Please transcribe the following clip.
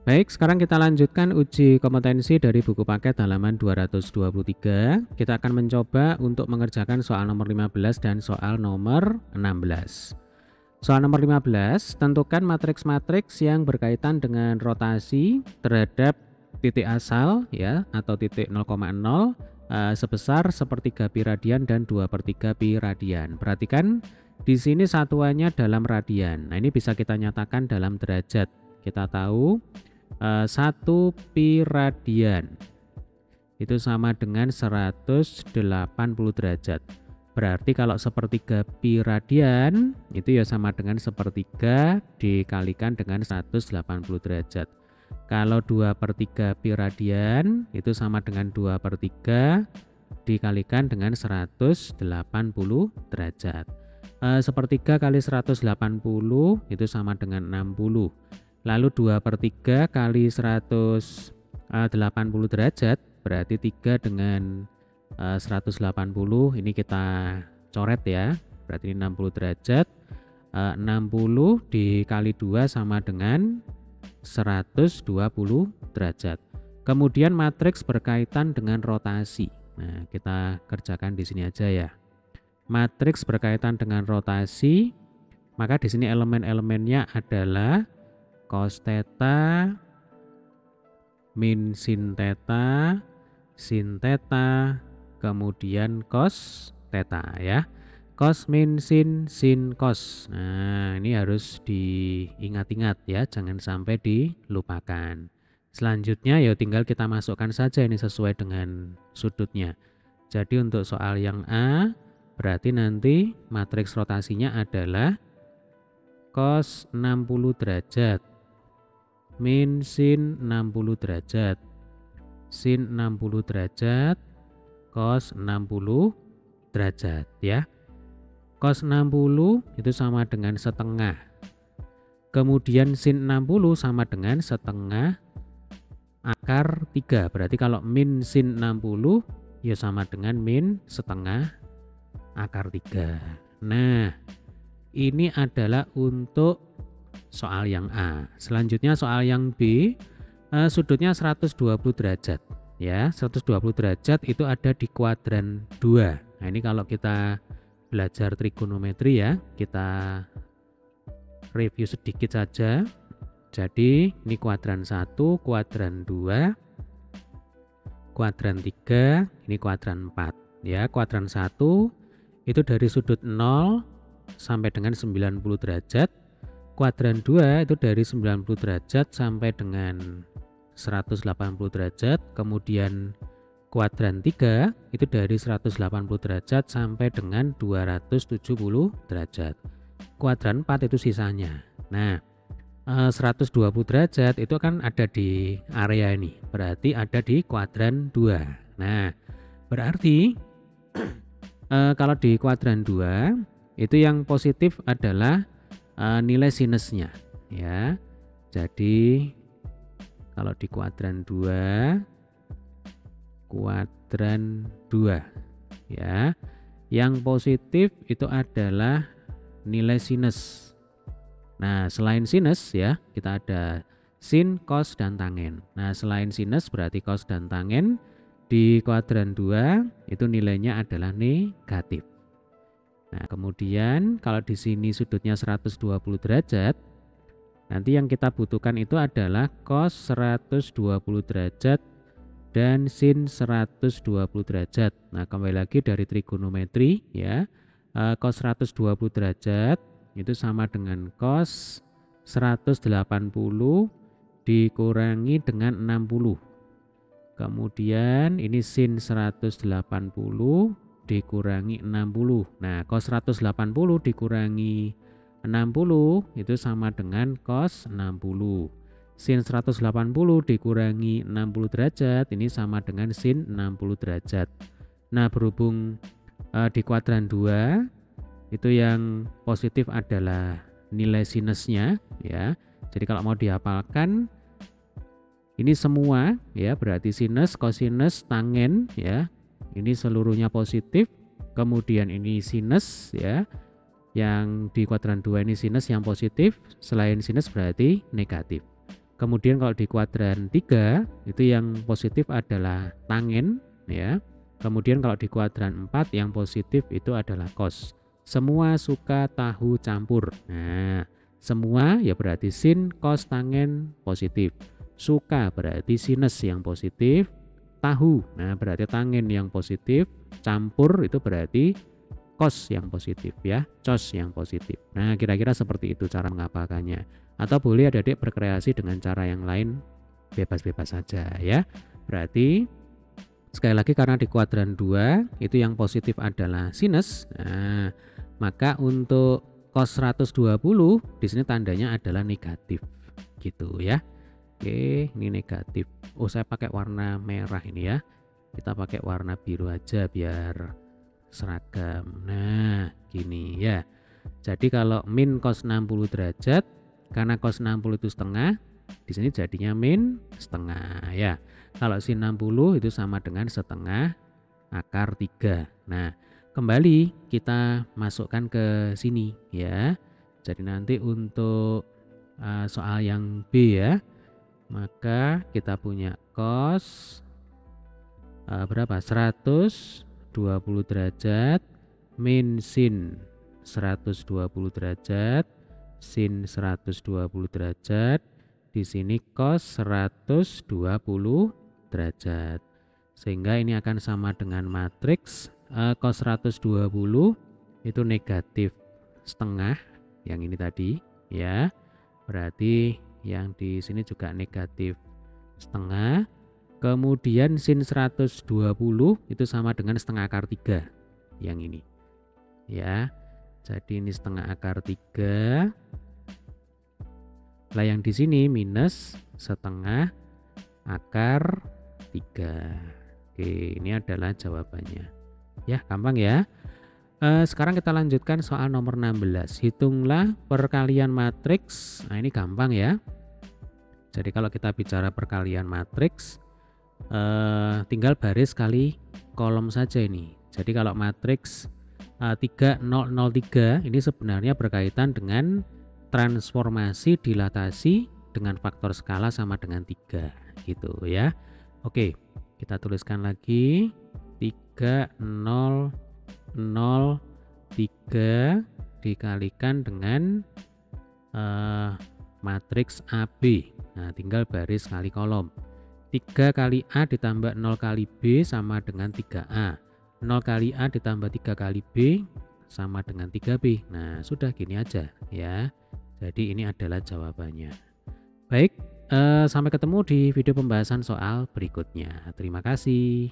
Baik, sekarang kita lanjutkan uji kompetensi dari buku paket halaman 223. Kita akan mencoba untuk mengerjakan soal nomor 15 dan soal nomor 16. Soal nomor 15, tentukan matriks-matriks yang berkaitan dengan rotasi terhadap titik asal ya atau titik 0,0 sebesar 1/3 pi radian dan 2/3 pi radian. Perhatikan di sini satuannya dalam radian. Nah, ini bisa kita nyatakan dalam derajat. Kita tahu 1 pi radian itu sama dengan 180 derajat. Berarti kalau 1/3 pi radian itu ya sama dengan 1/3 dikalikan dengan 180 derajat. Kalau 2/3 pi radian itu sama dengan 2/3 dikalikan dengan 180 derajat. 1/3 kali 180 itu sama dengan 60. Lalu 2/3 kali 180 derajat berarti 3 dengan 180 ini kita coret ya. Berarti 60 derajat. 60 dikali 2 sama dengan 120 derajat. Kemudian matriks berkaitan dengan rotasi. Nah, kita kerjakan di sini aja ya. Matriks berkaitan dengan rotasi, maka di sini elemen-elemennya adalah cos theta, min sin theta, kemudian cos theta ya. Cos min sin cos. Nah, ini harus diingat-ingat ya, jangan sampai dilupakan. Selanjutnya ya tinggal kita masukkan saja ini sesuai dengan sudutnya. Jadi untuk soal yang A berarti nanti matriks rotasinya adalah cos 60 derajat min sin 60 derajat, sin 60 derajat, cos 60 derajat ya. Cos 60 itu sama dengan setengah. Kemudian sin 60 sama dengan setengah akar 3. Berarti kalau min sin 60 ya sama dengan min setengah akar 3. Nah, ini adalah untuk soal yang A. Selanjutnya soal yang B, sudutnya 120 derajat ya. 120 derajat itu ada di kuadran 2. Nah, ini kalau kita belajar trigonometri ya, kita review sedikit saja. Jadi ini kuadran 1, kuadran 2, kuadran 3, ini kuadran 4 ya. Kuadran 1 itu dari sudut 0 sampai dengan 90 derajat. Kuadran 2 itu dari 90 derajat sampai dengan 180 derajat. Kemudian kuadran 3 itu dari 180 derajat sampai dengan 270 derajat. Kuadran 4 itu sisanya. Nah, 120 derajat itu kan ada di area ini. Berarti ada di kuadran 2. Nah, berarti kalau di kuadran 2 itu yang positif adalah nilai sinusnya ya. Jadi kalau di kuadran 2 ya, yang positif itu adalah nilai sinus. Nah, selain sinus ya, kita ada sin, cos, dan tangen. Nah, selain sinus berarti cos dan tangen di kuadran 2 itu nilainya adalah negatif. Nah, kemudian kalau di sini sudutnya 120 derajat, nanti yang kita butuhkan itu adalah cos 120 derajat dan sin 120 derajat. Nah, kembali lagi dari trigonometri ya. Cos 120 derajat itu sama dengan cos 180 dikurangi dengan 60. Kemudian ini sin 180 dikurangi 60. Nah, cos 180 dikurangi 60 itu sama dengan cos 60. Sin 180 dikurangi 60 derajat ini sama dengan sin 60 derajat. Nah, berhubung di kuadran 2 itu yang positif adalah nilai sinusnya ya. Jadi kalau mau dihafalkan ini semua ya, berarti sinus, kosinus, tangen ya. Ini seluruhnya positif. Kemudian ini sinus ya. Yang di kuadran 2 ini sinus yang positif, selain sinus berarti negatif. Kemudian kalau di kuadran 3 itu yang positif adalah tangen ya. Kemudian kalau di kuadran 4 yang positif itu adalah cos. Semua suka tahu campur. Nah, semua ya berarti sin, cos, tangen positif. Suka berarti sinus yang positif. Tahu, nah berarti tangen yang positif. Campur itu berarti cos yang positif ya, cos yang positif. Nah, kira-kira seperti itu cara mengapalkannya. Atau boleh adik-adik berkreasi dengan cara yang lain, bebas-bebas saja ya. Berarti sekali lagi karena di kuadran 2 itu yang positif adalah sinus. Nah, maka untuk cos 120 di sini tandanya adalah negatif gitu ya. Oke, ini negatif. Oh, saya pakai warna merah ini ya. Kita pakai warna biru aja biar seragam. Nah, gini ya. Jadi kalau min cos 60 derajat, karena cos 60 itu setengah, di sini jadinya min setengah ya. Kalau sin 60 itu sama dengan setengah akar 3. Nah, kembali kita masukkan ke sini ya. Jadi nanti untuk soal yang B ya, maka kita punya cos berapa? 120 derajat min sin 120 derajat sin 120 derajat, di sini cos 120 derajat. Sehingga ini akan sama dengan matriks cos 120 itu negatif setengah yang ini tadi ya. Berarti yang di sini juga negatif setengah. Kemudian sin 120 itu sama dengan setengah akar 3 yang ini ya. Jadi ini setengah akar 3. Lah yang di sini minus setengah akar 3. Oke, ini adalah jawabannya ya, gampang ya. Sekarang kita lanjutkan soal nomor 16. Hitunglah perkalian matriks. Nah, ini gampang ya. Jadi kalau kita bicara perkalian matriks, tinggal baris kali kolom saja ini. Jadi kalau matriks 3003 ini sebenarnya berkaitan dengan transformasi dilatasi dengan faktor skala sama dengan 3 gitu ya. Oke, kita tuliskan lagi 3003 dikalikan dengan matriks AB. Nah, tinggal baris kali kolom. 3 kali A ditambah 0 kali B sama dengan 3A. 0 kali A ditambah 3 kali B sama dengan 3B. Nah, sudah gini aja ya. Jadi ini adalah jawabannya. Baik, sampai ketemu di video pembahasan soal berikutnya. Terima kasih.